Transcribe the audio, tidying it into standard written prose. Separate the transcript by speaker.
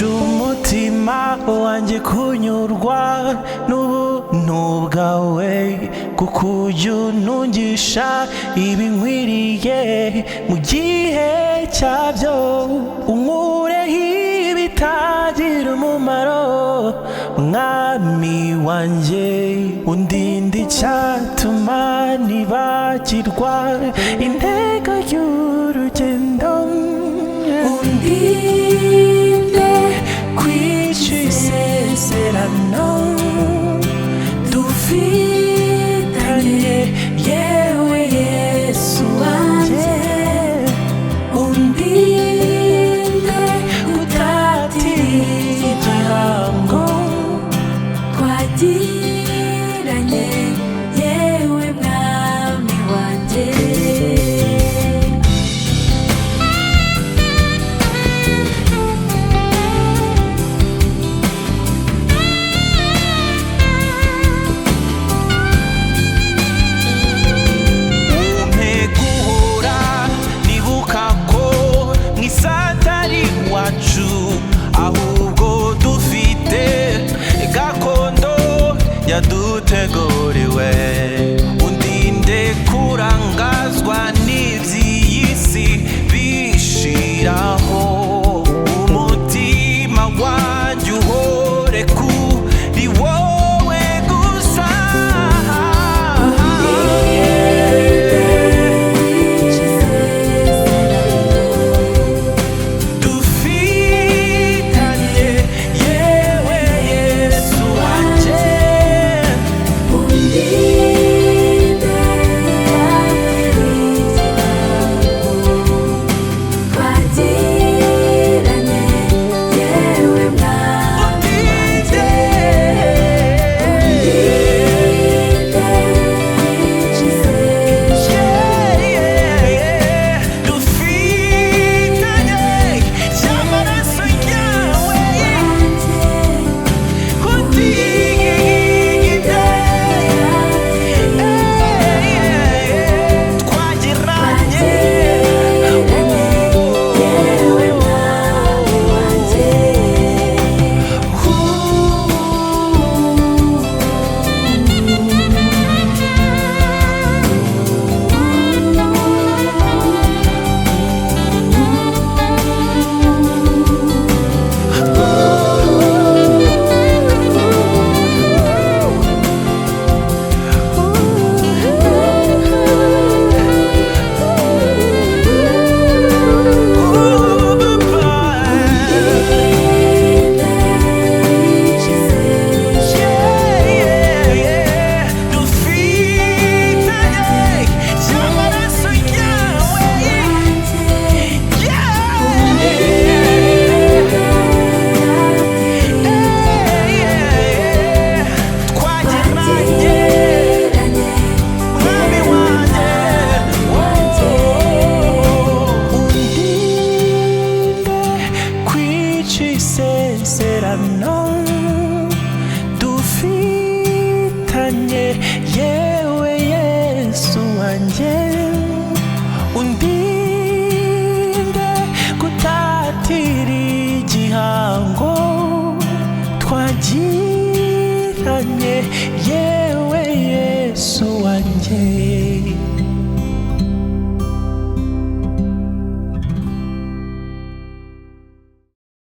Speaker 1: umutima wanjye kunyurwa n'ubuntu bwawe, kuko ujya untungisha ibinkwiriye mu gihe cyabyo, unkureho ibitagira umumaro. Mwami wanjye undinde icyatuma nibagirwa intego y'urugendo, undinde kwica isezerano dufitanye, yewe Yesu wanjye. Undinde gutatira igihango twagiranye, yewe Mwami wanjye. Ahubwo dufite gakondo yaduteguriwe, undinde kurangazwa n'iby'iyi si bishiraho, umutima wanjye uhore kuri wowe gusa. Isezerano dufitanye, yewe Yesu wanjye. Undinde gutatira igihango twagiranye, yewe Yesu wanjye.